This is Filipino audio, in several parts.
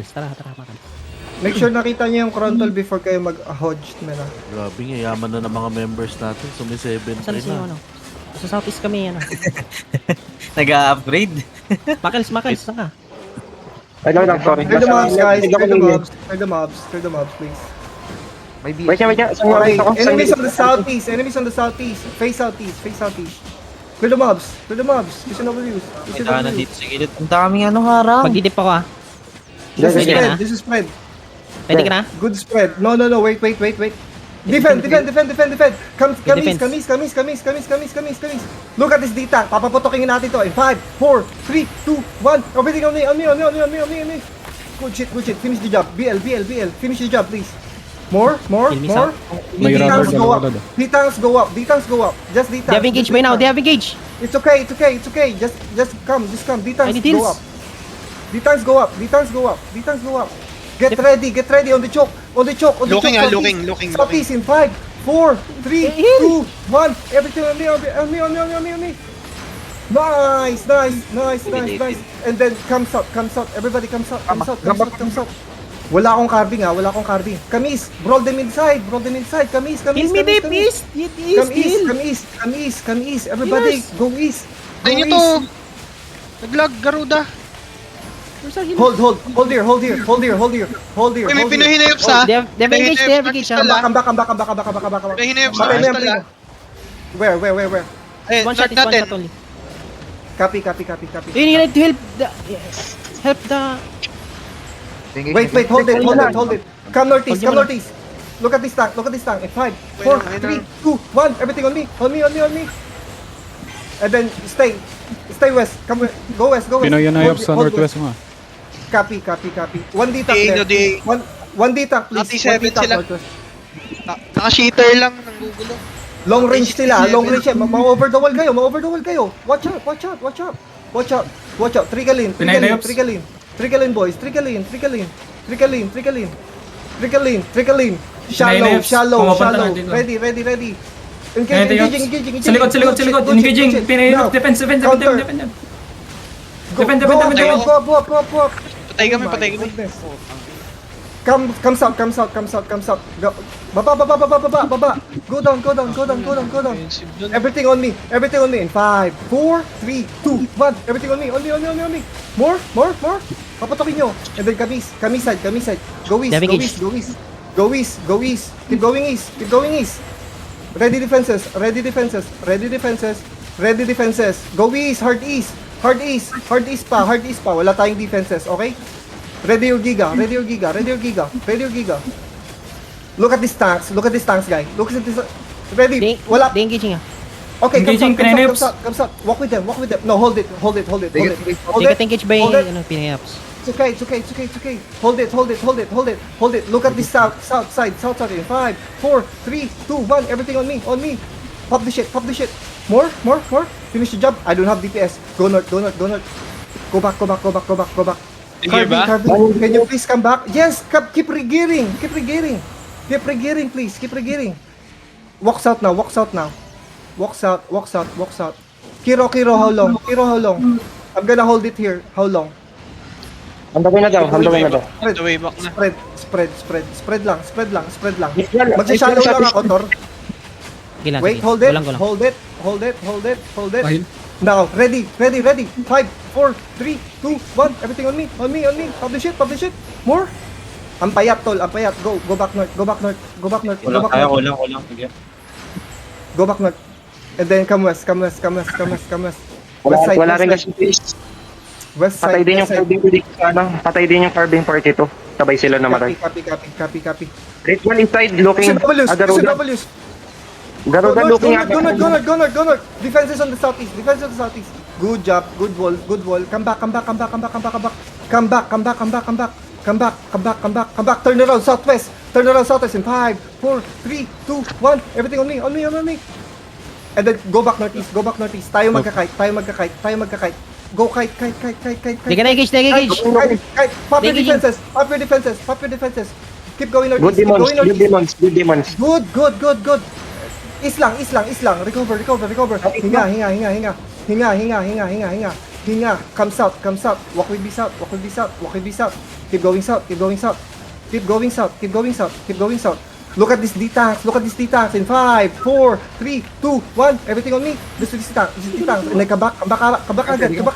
Tara, Makal. Make sure nakita niyo yung Crontal before kayo mag-hodge na. Grabe nga, yaman na ng mga members natin. Sumi 7 Saan si ano? Sa southeast kami, ano. Nag-upgrade. Makals, saan ka? Ay, lang, sorry. Clear the mobs, guys. Hindi ako Clear the nilinis. mobs. Clear the mobs, please. Wait niya. Isang Okay, oras ako. enemies on the southeast. Enemies on the southeast. Face southeast. Clear the mobs. Use an overuse. May daanan dito sa gilid. Ang daming ano harang. Magdidip ako, ah. This is Ready ka spread. na? This is spread. Ready ka na? Good spread. No. Wait. Defend. Kamis. Look at this data. Papaputokin natin to. In 5, 4, 3, 2, 1. Everything on me. Good shit. Finish the job. BL. Finish the job, please. More. May D-tanks go up. Just D-tanks. They have engaged by now. They have engaged. It's okay. Just come. I need D-tanks go up. D-tanks go up. Get ready on the choke. Looking. Southeast in 5, 4, 3, 2, 1. Everything on me. Nice. And then comes out. Everybody comes out. Wala akong carving. Kamis, brawl them inside. Kamis. Heal me deep, east. Come east. Everybody, go east. Tayo nyo to. Naglag, Garuda. Hold here. Uy, may pinahinayop sa. They have engaged. Come back. Pinahinayop sa Bakit crystal may- ah. Where? Eh, One shot is one natin. shot only. Copy. You need to help the... Wait, hold it. Come northeast. Look at this tank. In 5, 4, 3, 2, 1. Everything on me. And then stay west. Go west. Pinoy sa Hold northwest mo. Copy. 1 D tank DA, no, there. DA. One D tank, please. 97 1 D tank sila. northwest. Naka-cheater lang ng gugulo. Long range sila. Ma-over the wall kayo. Watch out. Trickle in, boys. Trickle in. Shallow. Ready. Engaging. Sa likod. Engaging. Pinahilok. Defense. Go up. Patay kami. Goodness. Comes out. Go. Baba. Go down. Everything on me. In 5, 4, 3, 2, 1. Everything on me. More. Papatokin nyo. And then Kamis side. Go east. Keep going east. Ready defenses. Go east. Hard east pa. Wala tayong defenses, okay? Ready your giga. Look at these tanks, guys. Look at this. Ready? Wala. They engaging, ah. Okay, Engaging, comes out. Walk with them. No, hold it. They got engaged by, pinayaps. It's okay. Hold it. Look at this south side. In 5, 4, 3, 2, 1. Everything on me. Pop the shit. More. Finish the job. I don't have DPS. Go north. Go back. Carving. Can you please come back? Yes, keep regearing, please. Keep regearing. Walks out now. Walks out. Kiro, how long? I'm gonna hold it here. How long? Handawin na daw. On the way back na. Spread lang. Magsashallow lang ako, Tor. Gilan, Wait, sige. hold it. Gulang. Hold it. Now, ready. 5, 4, 3, 2, 1. Everything on me. Pop the shit. More. Ang payat, tol. Go back north. Kulang. Sige. Go back north. And then come west. Wala rin kasi. West side. Patay din yung carbine 42. Sabay sila namatay. Copy. Rate 1 inside looking. W's. Garuda looking at. Go north. Defenses on the southeast. Good job. Good wall. Come back. Turn around southwest. In 5, 4, 3, 2, 1. Everything on me. And then go back northeast. Tayo magka-kite. Go kite. They can engage. Kite. Pop your defenses. Keep going northeast. Good demons. Good. Is lang. Recover. Hinga. Hinga. Come south. Come south. Walk with me south. Walk with me south. Walk with me south. Keep going south. Keep going south. Keep going south. Keep going south. Keep going south. Look at this D-tanks. Look at this D-tanks. In 5, 4, 3, 2, 1. Everything on me. This is D-tanks. This is D-tanks. And like, kabak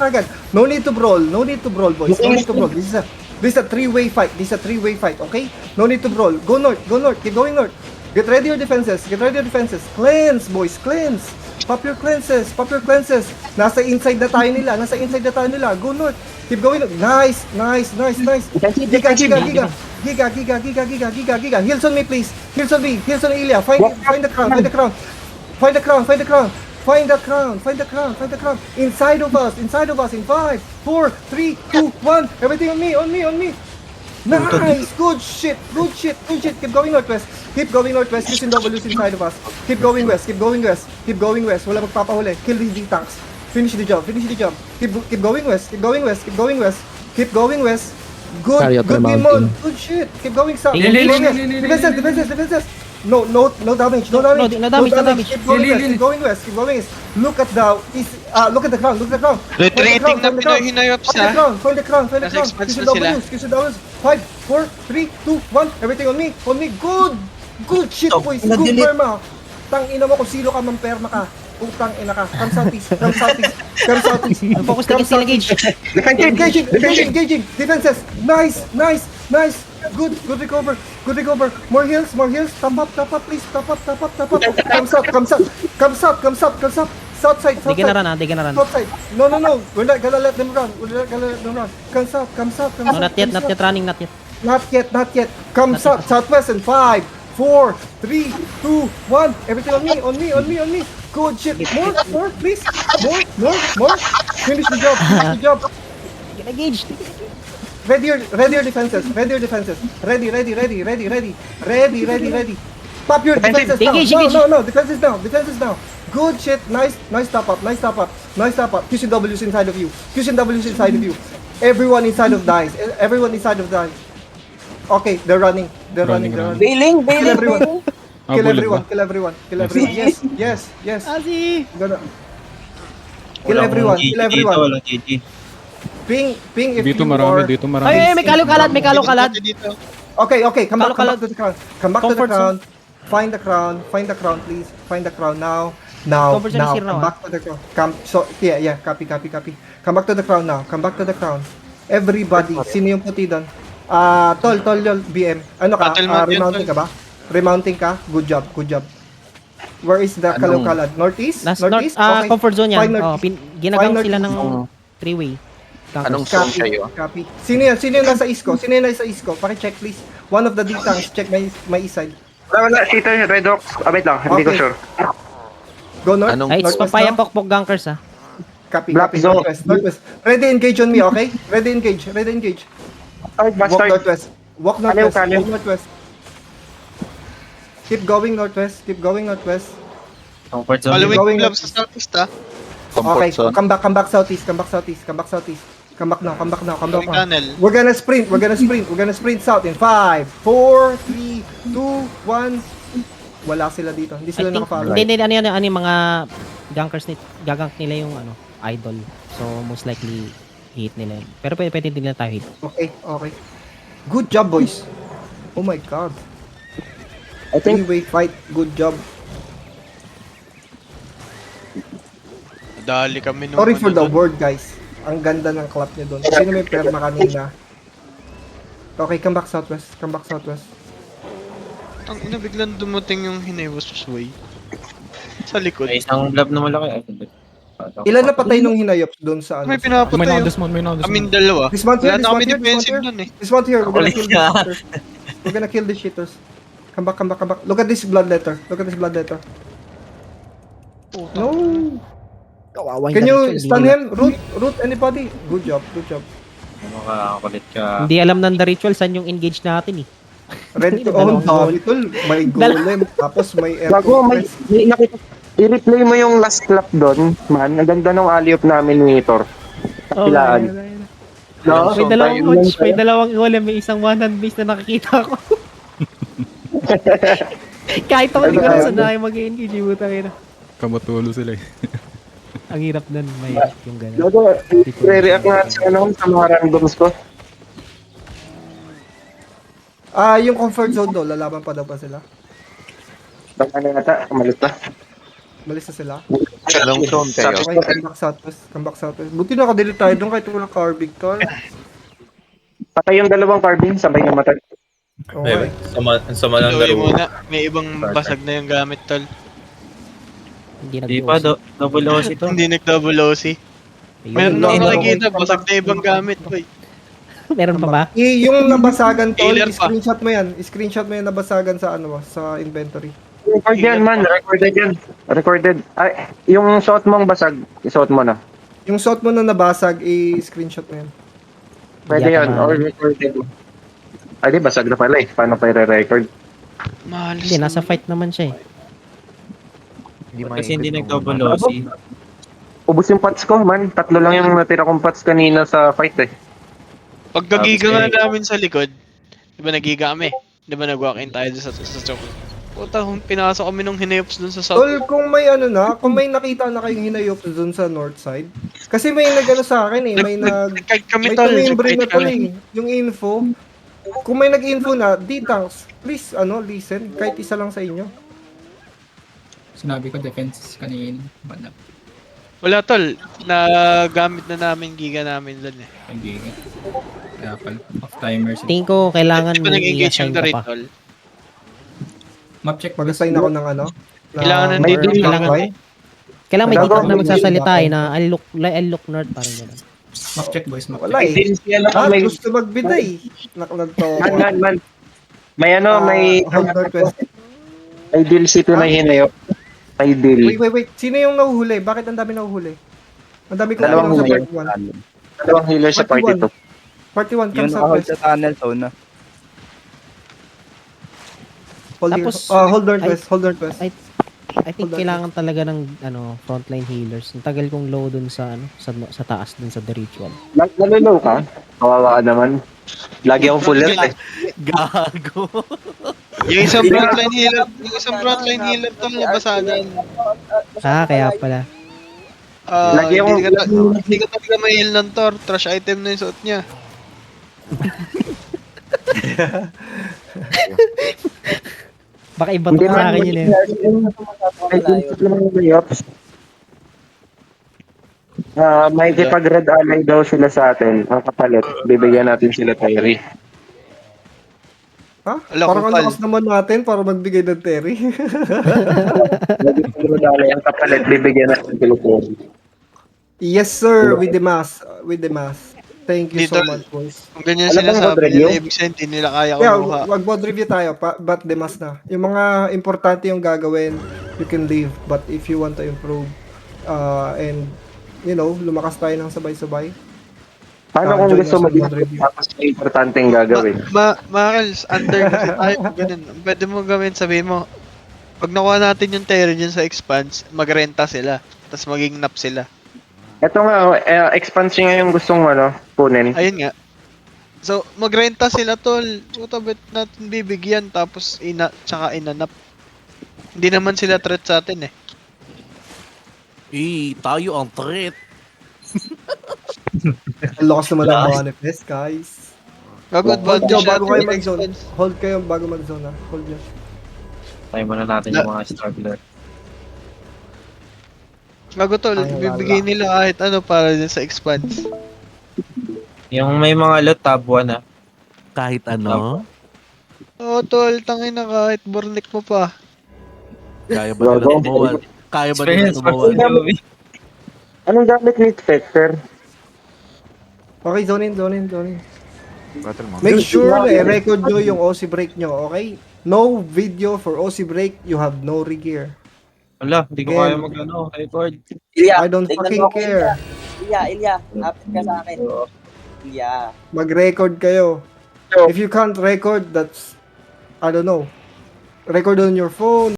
agad. No need to brawl. No need to brawl, boys. No need to brawl. This is a three-way fight. This is a three-way fight, okay? No need to brawl. Go north. Go north. Keep going north. Get ready your defenses. Get ready your defenses. Cleanse, boys. Cleanse. Pop your cleanses. Pop your cleanses. Nasa inside na tayo nila. Nasa inside na tayo nila. Go north. Keep going. Nice. Nice. Nice. Nice. Giga. Heals on me, please. Heals on me. Heals on Ilya. Find the crown. Find the crown. Find the crown. Find the crown. Find the crown. Find the crown. Find the crown. Inside of us. Inside of us. In 5, 4, 3, 2, 1. Everything on me. On me. On me. Nice! Good shit! Good shit! Good shit! Keep going northwest! Keep going northwest! Using W's inside of us! Keep going west! Keep going west! Keep going west! Wala magpapahuli! Kill these D-tanks! Finish the job! Finish the job! Keep going west! Keep going west! Keep going west! Keep going west! Good! Good game on! Good shit! Keep going south! Defenses! Defenses! Defenses! No damage! No damage! No damage. Keep going west! Keep going west! Keep going west! Look at the crown! Look at the crown! Retreating na Pinoy Hinayops Find the ha. crown! Find the crown! Find the Nasa crown! expanse Kiss na the sila. W's! Kiss the W's! 5, 4, 3, 2, 1! Everything on me! On me! Good! Good shit, boys! Good perma! Tang ina mo kung sino ka man perma ka! Utang ina ka! Come southeast! Come southeast! Come southeast! Focus na kasi engage. Engaging! Defenses! Nice! Nice! Nice! Good! Good recover! Good recover! More heals! More heals! Top up, please! Top up! Come south! South side! Di ka na run. South side! No! We're not gonna let them run! Come south! No, not yet running, not yet. Not yet! Come south! Southwest in 5, 4, 3, 2, 1! Everything on me! Good shit! More, please! More! Finish the job! Engage. Ready your defenses. Ready. Pop your defenses now. Engage. No. Defenses now. Good shit. Nice top up. Using W's inside of you. Everyone inside of dice. Okay, they're running. Bailing. Kill everyone. Yes. Asi. Kill everyone. Walang GG. Ping if Dito you marami, are... dito marami. Ay, may kalong-kalat. Dito. Okay, come back to the crown. Come back to the Comfort crown. Find the crown, please. Find the crown now. Comfort zone is here Come now, back to the crown. Copy. Come back to the crown now. Everybody, sino yung puti doon? Tol, BM. Ano ka? Battle map yun, Remounting ka ba? Remounting ka? Good job. Where is the kalong-kalad? Northeast? North, comfort zone yan. Find northeast. Ginagawa Find sila ng northeast. three-way. Anong zone kayo? Copy. Sino yung nasa East ko? Paki-check please. One of the D-tanks, check my east side. Wala, cheater, Red Ox. Wait lang, hindi ko Okay. sure. Go north. Anong- Ay, it's Northwest papaya now. pokpok gankers ha. Copy. Black zone. Northwest. Ready engage on me, okay? Ready engage. Ay, bastard. Walk northwest. Keep going northwest. Comfort zone. Following Going club sa southeast ha. Okay, Comfort zone. come back southeast. Come back now. Following tunnel. We're gonna sprint south in 5, 4, 3, 2, 1. Wala sila dito. Hindi I sila think, naka-follow. hindi, ano yung mga gankers gagank nila yung idol. So, most likely, hit nila yun. Pero pwede din nila tayo hit. Okay. Good job, boys. Oh my god. I think Three-way fight. Good job. Dali kami nung Sorry for the doon. word, guys. Ang ganda ng clap niya doon. Sino may perma kanina? Okay, come back southwest. Ang ina biglang dumating yung Hinewas way. Sa likod. May isang lab na malaki. Ay, hindi. Ilan na patay nung hinayops doon sa ano? May May pinapatay yun. non-dismount, may non-dismount. Kaming dalawa. This one here, Wala na kami defensive dun eh. This one here, we're gonna Kulit kill these ka. shitters. We're gonna kill these shitters. Come back. Look at this bloodletter. No. Kawawa Can you stun him? Root anybody? Good job. Makakulit ka. Hindi alam ng the ritual saan yung engage natin eh. Ready to own dami tol. May golem, tapos may Bago, may nakita. I-replay mo yung last clap doon, man. Ang ganda ng alley-oop namin ni Thor. Kapilaan. No? May dalawang coach, may dalawang golem, may isang one-hand base na nakikita ko. Kahit ako hindi ko lang sanahay mag-engage, butang ina. Kamatulo sila eh. Ang hirap nun, may yung gano'n. Gago, re-react nga sa mga randoms ko. Yung comfort zone do, lalaban pa daw pa sila. Bang ano yata, kamalit na. Malis na sila. Anong zone kayo? Okay, come back southwest. Come back southwest. Buti nakadelete tayo doon kahit walang carbig tol. Patay yung dalawang carbine, sabay namatay. Okay. Sama ng Tuloy laro. muna. May ibang basag na yung gamit, tol. Hindi Hindi pa, nag-OC. double OC to. Hindi nag-double OC. Meron Ayun, na no, nakikita, no. basag na ibang gamit, boy. Meron pa ba? Yung nabasagan tol, Healer pa. screenshot mo yan. Screenshot mo yung nabasagan sa sa inventory. Record yan man, recorded yan. Recorded. Ay, yung suot mong basag, isuot mo na. Yung shot mo na nabasag, i-screenshot mo yan. Pwede Hindi yan, ata or mahal. recorded mo. Ay di, basag na pala eh. Paano pa i-record? Mahalas. Hindi, nasa fight naman siya eh. Kasi hindi nag-double OC. Ubus yung pots ko, man. 3 lang yung natira kong pots kanina sa fight eh. Pagkagiga nga namin sa likod, di ba nagiga kami? Di ba nag-walk-in tayo doon sa chocolate? Puta, pinasok kami nung hinayops doon sa south. Tol, kung may nakita na kayong hinayop doon sa north side. Kasi may nag-ano sa akin eh, Nag-kite kami, may tol. tumimbre na Nag-kite tol kami. eh. Yung info. Kung may nag-info na, Ditangs, please, listen. Kahit isa lang sa inyo. Sinabi ko defense kanina. Wala. Wala, tol. Nagamit na namin giga namin doon eh. Hindi. Kaya pala. Off-timer sila. Tingin ko kailangan Di ba nag-engage i-assign yung ka Darit, pa. tol? Map check. Mag-assign ako ng na Kailangan May nandito din, kailangan- backline. Kailangan may Gagawa dito na mo magsasalita yun, eh na I'll look north parang gano'n. Map check boys. Map Wala check. eh. May gusto magbiday. Nakalagto ako. Man. May Hold northwest. may deal city na hinayop. May deal. Wait. Sino yung nahuhuli? Bakit ang dami nahuhuli? Ang dami ko Dalawang sa huli. part 1. Dalawang healer sa party 41. to. Part 1, come Yung nakahold southwest. sa tunnel zone na. Hold here. Tapos, Hold northwest. Hold northwest. I think kailangan talaga ng frontline healers. Ang tagal kong low dun sa sa taas dun sa The Ritual. Nalulaw ka? Kawawa ka naman. Lagi akong full health eh. Gago. Yung isang frontline healer, tol, nabasagan. Kaya pala. Lagi akong- Hindi ka talaga may heal ng Thor. Trash item na yung suot niya. Baka iba to sa akin yun eh. May deal city na hinayop. May kipag-red ally daw sila sa atin. Ang kapalit. Bibigyan natin sila Terry. Ha? Ala, Parang ang kupal. lakas naman natin para magbigay ng Terry. May kipag-red ally. Ang kapalit. Bibigyan natin sila Terry. Yes sir, with the mask. With the mask. Thank you so Dito- much boys. Kung ganyan Alam sila mo, sabi Rodrigo? nila, ibig sabihin, hindi nila kaya Yeah, kumuha. wag bod review tayo, but the mask na. Yung mga importante yung gagawin, you can leave. But if you want to improve, and lumakas tayo ng sabay-sabay. Paano kung join gusto us mo on dito? Mod Review. Tapos may importanteng gagawin. Marals, under kasi tayo, ganun. Pwede mo gawin, sabihin mo, pag nakuha natin yung terror dyan sa expanse, magrenta sila, tapos maging nap sila. Ito nga, expansion nga yung gustong kunin. Ayun nga. So, magrenta sila, tol. Puta, ba't natin bibigyan, tapos tsaka inanap. Hindi naman sila threat sa atin eh. Tayo ang threat. Ang lakas naman ng manifest, guys. Gago Hold advantage nyo bago kayo natin. mag-zone. Hold kayo bago mag-zone ha. Hold nyo. Tayo muna natin yung mga struggler. Gago, tol. Ay, wala. Bibigay nila kahit ano para din sa expanse. Yung may mga loot, tab 1 ah. Kahit ano. Oo, tol. Tangin na kahit burnik mo pa. Kaya ba nila tumawal? Kaya ba nila Experience tumawal? Anong gamit ni Spectre? Okay, zone in. Make sure na i-record nyo yung OC break nyo, okay? No video for OC break, you have no regear. Wala, hindi ko Again. kaya record. I don't fucking care. Ilya, lapit ka sa akin. Ilya. Mag-record kayo. If you can't record, that's, I don't know. Record on your phone,